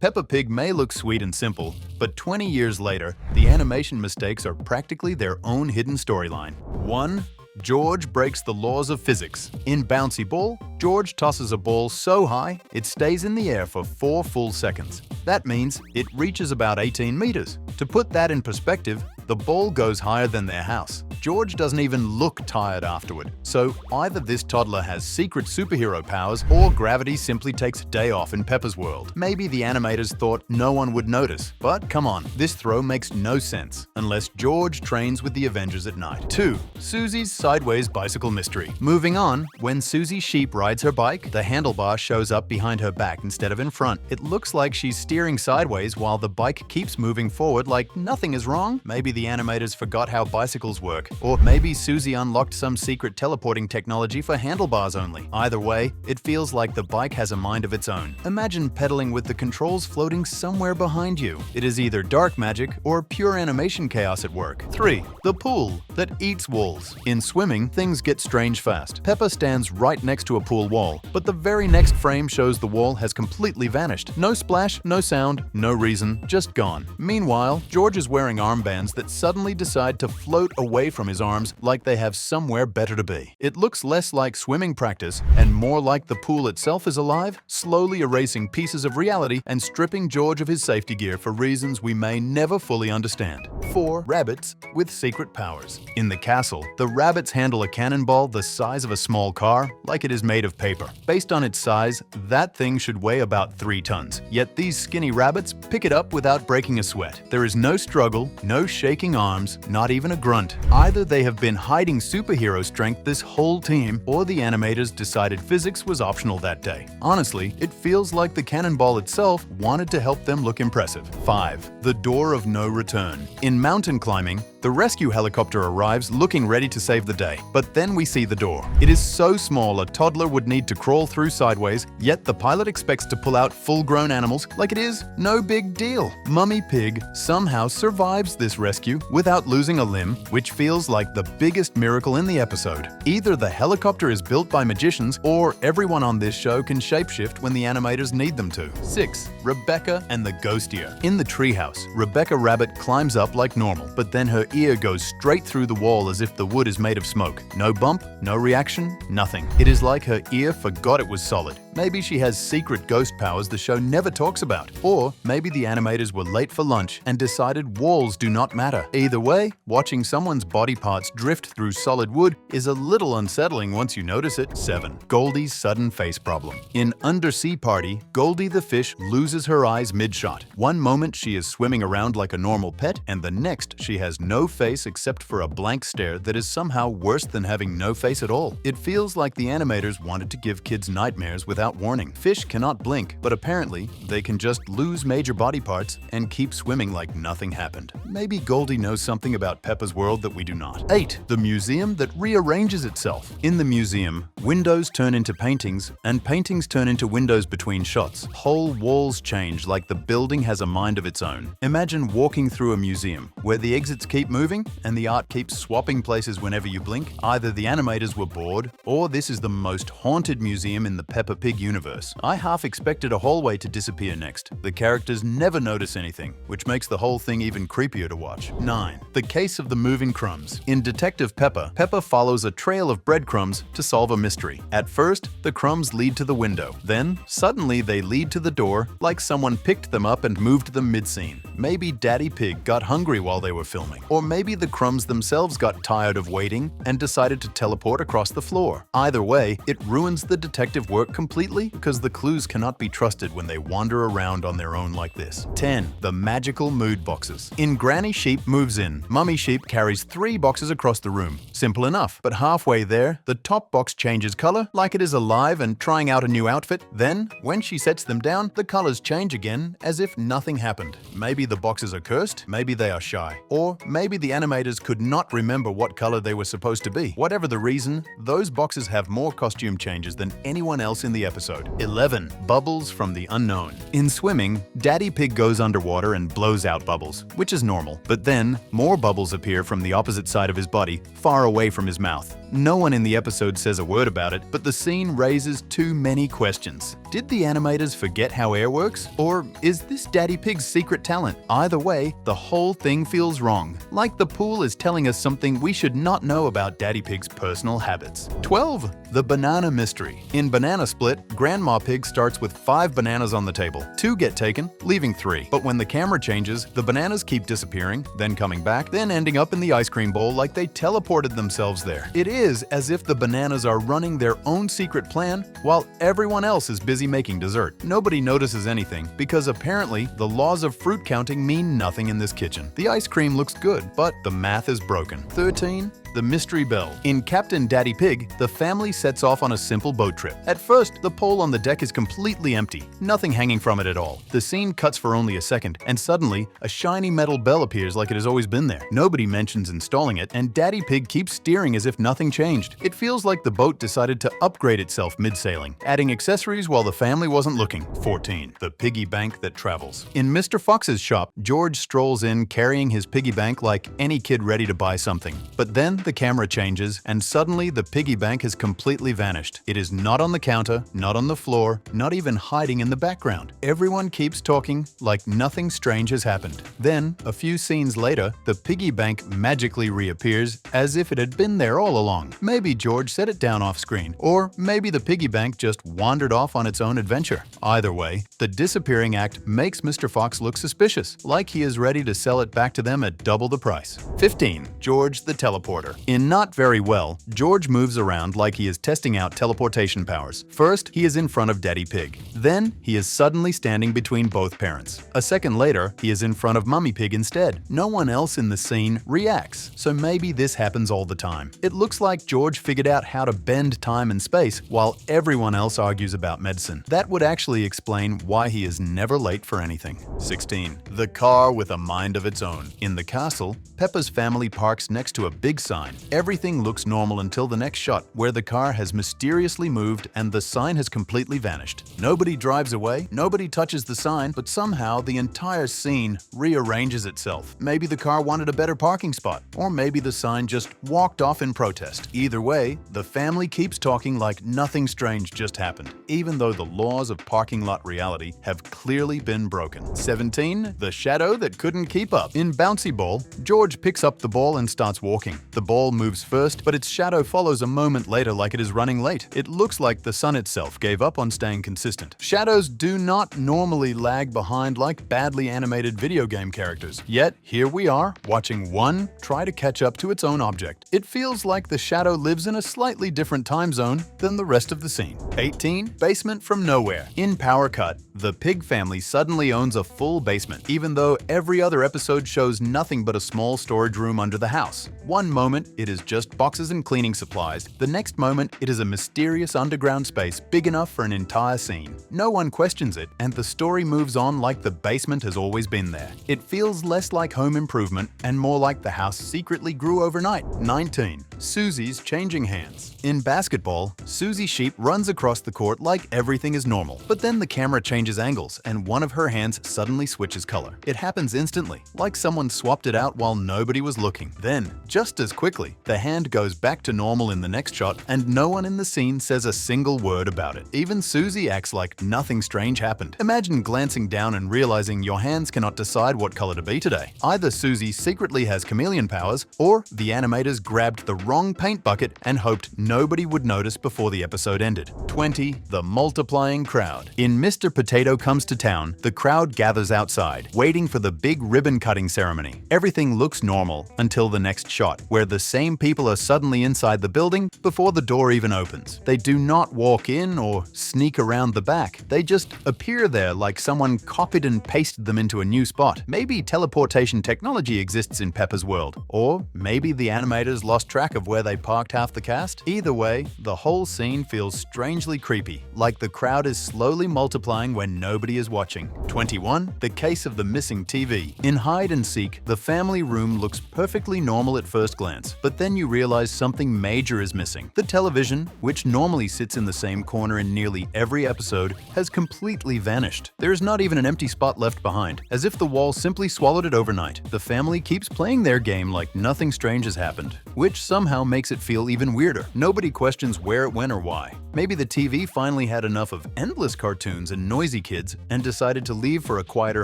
Peppa Pig may look sweet and simple, but 20 years later, the animation mistakes are practically their own hidden storyline. 1. George breaks the laws of physics. In Bouncy Ball, George tosses a ball so high, it stays in the air for 4 full seconds. That means it reaches about 18 meters. To put that in perspective, the ball goes higher than their house. George doesn't even look tired afterward. So either this toddler has secret superhero powers or gravity simply takes a day off in Peppa's world. Maybe the animators thought no one would notice. But come on, this throw makes no sense unless George trains with the Avengers at night. 2. Susie's sideways bicycle mystery. Moving on, when Susie Sheep rides her bike, the handlebar shows up behind her back instead of in front. It looks like she's steering sideways while the bike keeps moving forward like nothing is wrong. Maybe the animators forgot how bicycles work. Or maybe Susie unlocked some secret teleporting technology for handlebars only. Either way, it feels like the bike has a mind of its own. Imagine pedaling with the controls floating somewhere behind you. It is either dark magic or pure animation chaos at work. 3. The pool that eats walls. In swimming, things get strange fast. Peppa stands right next to a pool wall, but the very next frame shows the wall has completely vanished. No splash, no sound, no reason, just gone. Meanwhile, George is wearing armbands that suddenly decide to float away from his arms like they have somewhere better to be. It looks less like swimming practice and more like the pool itself is alive, slowly erasing pieces of reality and stripping George of his safety gear for reasons we may never fully understand. 4. Rabbits with secret powers. In the castle, the rabbits handle a cannonball the size of a small car, like it is made of paper. Based on its size, that thing should weigh about 3 tons. Yet these skinny rabbits pick it up without breaking a sweat. There is no struggle, no shaking arms, not even a grunt. Either they have been hiding superhero strength this whole team, or the animators decided physics was optional that day. Honestly, it feels like the cannonball itself wanted to help them look impressive. 5. The door of no return. In mountain climbing, the rescue helicopter arrives looking ready to save the day. But then we see the door. It is so small a toddler would need to crawl through sideways, yet the pilot expects to pull out full-grown animals like it is no big deal. Mummy Pig somehow survives this rescue without losing a limb, which feels like the biggest miracle in the episode. Either the helicopter is built by magicians, or everyone on this show can shapeshift when the animators need them to. 6. Rebecca and the ghost ear. In the treehouse, Rebecca Rabbit climbs up like normal, but then her ear goes straight through the wall as if the wood is made of smoke. No bump, no reaction, nothing. It is like her ear forgot it was solid. Maybe she has secret ghost powers the show never talks about. Or maybe the animators were late for lunch and decided walls do not matter. Either way, watching someone's body parts drift through solid wood is a little unsettling once you notice it. 7. Goldie's sudden face problem. In Undersea Party, Goldie the fish loses her eyes mid-shot. One moment she is swimming around like a normal pet, and the next she has no face except for a blank stare that is somehow worse than having no face at all. It feels like the animators wanted to give kids nightmares without warning. Fish cannot blink, but apparently they can just lose major body parts and keep swimming like nothing happened. Maybe Goldie knows something about Peppa's world that we do not. 8. The museum that rearranges itself. In the museum, windows turn into paintings, and paintings turn into windows between shots. Whole walls change like the building has a mind of its own. Imagine walking through a museum where the exits keep moving and the art keeps swapping places whenever you blink. Either the animators were bored, or this is the most haunted museum in the Peppa Pig universe. I half expected a hallway to disappear next. The characters never notice anything, which makes the whole thing even creepier to watch. 9. The case of the moving crumbs. In Detective Peppa, Peppa follows a trail of breadcrumbs to solve a mystery. At first, the crumbs lead to the window. Then, suddenly they lead to the door, like someone picked them up and moved them mid-scene. Maybe Daddy Pig got hungry while they were filming. Or maybe the crumbs themselves got tired of waiting and decided to teleport across the floor. Either way, it ruins the detective work completely because the clues cannot be trusted when they wander around on their own like this. 10. The magical mood boxes. In Granny Sheep Moves In, Mummy Sheep carries 3 boxes across the room. Simple enough, but halfway there, the top box changes color like it is alive and trying out a new outfit. Then, when she sets them down, the colors change again as if nothing happened. Maybe the boxes are cursed, maybe they are shy, or maybe the animators could not remember what color they were supposed to be. Whatever the reason, those boxes have more costume changes than anyone else in the episode. 11. Bubbles from the unknown. In swimming, Daddy Pig goes underwater and blows out bubbles, which is normal. But then, more bubbles appear from the opposite side of his body, far away from his mouth. No one in the episode says a word about it, but the scene raises too many questions. Did the animators forget how air works? Or is this Daddy Pig's secret talent? Either way, the whole thing feels wrong. Like the pool is telling us something we should not know about Daddy Pig's personal habits. 12. The banana mystery. In Banana Split, Grandma Pig starts with 5 bananas on the table. 2 get taken, leaving 3. But when the camera changes, the bananas keep disappearing, then coming back, then ending up in the ice cream bowl like they teleported themselves there. It is as if the bananas are running their own secret plan while everyone else is busy making dessert. Nobody notices anything because apparently the laws of fruit counting mean nothing in this kitchen. The ice cream looks good, but the math is broken. 13. The mystery bell. In Captain Daddy Pig, the family sets off on a simple boat trip. At first, the pole on the deck is completely empty, nothing hanging from it at all. The scene cuts for only a second, and suddenly, a shiny metal bell appears like it has always been there. Nobody mentions installing it, and Daddy Pig keeps steering as if nothing changed. It feels like the boat decided to upgrade itself mid-sailing, adding accessories while the family wasn't looking. 14. The piggy bank that travels. In Mr. Fox's shop, George strolls in carrying his piggy bank like any kid ready to buy something. But then the camera changes, and suddenly the piggy bank has completely vanished. It is not on the counter, not on the floor, not even hiding in the background. Everyone keeps talking like nothing strange has happened. Then, a few scenes later, the piggy bank magically reappears as if it had been there all along. Maybe George set it down off screen, or maybe the piggy bank just wandered off on its own adventure. Either way, the disappearing act makes Mr. Fox look suspicious, like he is ready to sell it back to them at double the price. 15. George the teleporter. In Not Very Well, George moves around like he is testing out teleportation powers. First, he is in front of Daddy Pig. Then, he is suddenly standing between both parents. A second later, he is in front of Mummy Pig instead. No one else in the scene reacts, so maybe this happens all the time. It looks like George figured out how to bend time and space while everyone else argues about medicine. That would actually explain why he is never late for anything. 16. The car with a mind of its own. In the castle, Peppa's family parks next to a big sign. Everything looks normal until the next shot, where the car has mysteriously moved and the sign has completely vanished. Nobody drives away, nobody touches the sign, but somehow the entire scene rearranges itself. Maybe the car wanted a better parking spot, or maybe the sign just walked off in protest. Either way, the family keeps talking like nothing strange just happened, even though the laws of parking lot reality have clearly been broken. 17. The shadow that couldn't keep up. In Bouncy Ball, George picks up the ball and starts walking. The ball moves first, but its shadow follows a moment later like it is running late. It looks like the sun itself gave up on staying consistent. Shadows do not normally lag behind like badly animated video game characters. Yet, here we are, watching one try to catch up to its own object. It feels like the shadow lives in a slightly different time zone than the rest of the scene. 18. Basement from nowhere. In Power Cut, the Pig family suddenly owns a full basement, even though every other episode shows nothing but a small storage room under the house. One moment, it is just boxes and cleaning supplies. The next moment, it is a mysterious underground space big enough for an entire scene. No one questions it, and the story moves on like the basement has always been there. It feels less like Home Improvement and more like the house secretly grew overnight. 19. Susie's changing hands. In basketball, Susie Sheep runs across the court like everything is normal. But then the camera changes angles, and one of her hands suddenly switches color. It happens instantly, like someone swapped it out while nobody was looking. Then, just as quickly, the hand goes back to normal in the next shot, and no one in the scene says a single word about it. Even Susie acts like nothing strange happened. Imagine glancing down and realizing your hands cannot decide what color to be today. Either Susie secretly has chameleon powers, or the animators grabbed the wrong paint bucket and hoped nobody would notice before the episode ended. 20. The multiplying crowd. In Mr. Potato Comes to Town, the crowd gathers outside, waiting for the big ribbon-cutting ceremony. Everything looks normal until the next shot, where the same people are suddenly inside the building before the door even opens. They do not walk in or sneak around the back. They just appear there like someone copied and pasted them into a new spot. Maybe teleportation technology exists in Peppa's world, or maybe the animators lost track of where they parked half the cast. Either way, the whole scene feels strangely creepy, like the crowd is slowly multiplying when nobody is watching. 21. The case of the missing TV. In Hide and Seek, the family room looks perfectly normal at first glance, but then you realize something major is missing. The television, which normally sits in the same corner in nearly every episode, has completely vanished. There is not even an empty spot left behind, as if the wall simply swallowed it overnight. The family keeps playing their game like nothing strange has happened. which somehow makes it feel even weirder. Nobody questions where it went or why. Maybe the TV finally had enough of endless cartoons and noisy kids and decided to leave for a quieter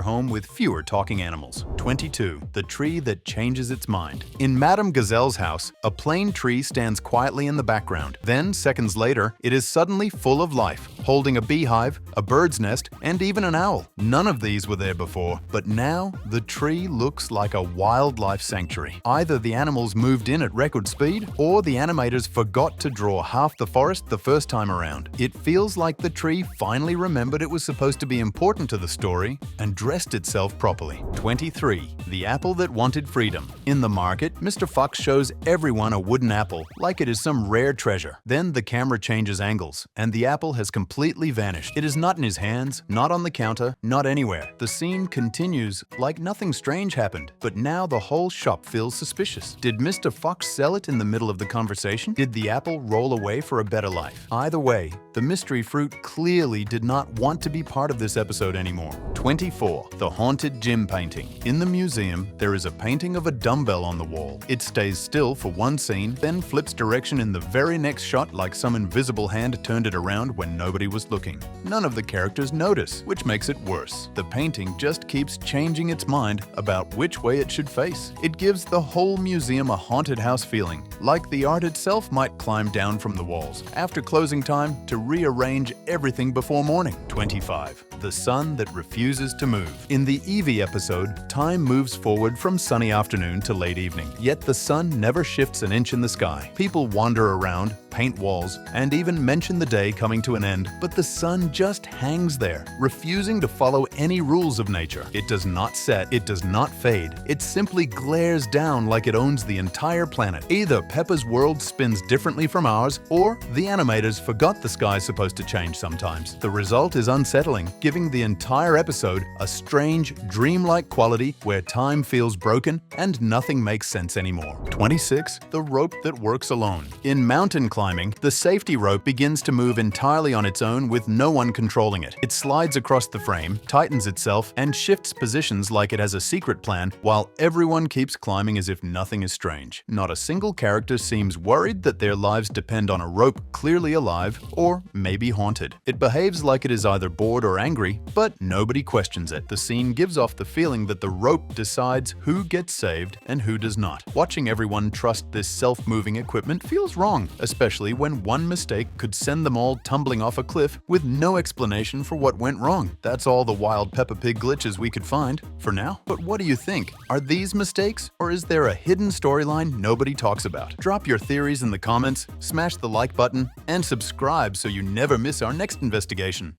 home with fewer talking animals. 22. The tree that changes its mind. In Madame Gazelle's house, a plain tree stands quietly in the background. Then, seconds later, it is suddenly full of life, holding a beehive, a bird's nest, and even an owl. None of these were there before, but now the tree looks like a wildlife sanctuary. Either the animals moved in at record speed, or the animators forgot to draw half the forest the first time around. It feels like the tree finally remembered it was supposed to be important to the story and dressed itself properly. 23. The apple that wanted freedom. In the market, Mr. Fox shows everyone a wooden apple, like it is some rare treasure. Then the camera changes angles, and the apple has completely vanished. It is not in his hands, not on the counter, not anywhere. The scene continues like nothing strange happened, but now the whole shop feels suspicious. Did Mr. Fox sell it in the middle of the conversation? Did the apple roll away for a better life? Either way, the mystery fruit clearly did not want to be part of this episode anymore. 24. The haunted gym painting. In the museum, there is a painting of a dumbbell on the wall. It stays still for one scene, then flips direction in the very next shot like some invisible hand turned it around when nobody was looking. None of the characters notice, which makes it worse. The painting just keeps changing its mind about which way it should face. It gives the whole museum a haunted house feeling, like the art itself might climb down from the walls after closing time to rearrange everything before morning. 25. The sun that refuses to move. In the Evie episode, time moves forward from sunny afternoon to late evening, yet the sun never shifts an inch in the sky. People wander around, paint walls, and even mention the day coming to an end, but the sun just hangs there, refusing to follow any rules of nature. It does not set, it does not fade, it simply glares down like it owns the entire planet. Either Peppa's world spins differently from ours, or the animators forgot the sky's supposed to change sometimes. The result is unsettling, giving the entire episode a strange, dreamlike quality where time feels broken and nothing makes sense anymore. 26. The rope that works alone. In mountain climbing, the safety rope begins to move entirely on its own with no one controlling it. It slides across the frame, tightens itself, and shifts positions like it has a secret plan, while everyone keeps climbing as if nothing is strange. Not a single character seems worried that their lives depend on a rope clearly alive or maybe haunted. It behaves like it is either bored or angry, but nobody questions it. The scene gives off the feeling that the rope decides who gets saved and who does not. Watching everyone trust this self-moving equipment feels wrong, especially when one mistake could send them all tumbling off a cliff with no explanation for what went wrong. That's all the wild Peppa Pig glitches we could find for now. But what do you think? Are these mistakes, or is there a hidden storyline nobody talks about? Drop your theories in the comments, smash the like button, and subscribe so you never miss our next investigation.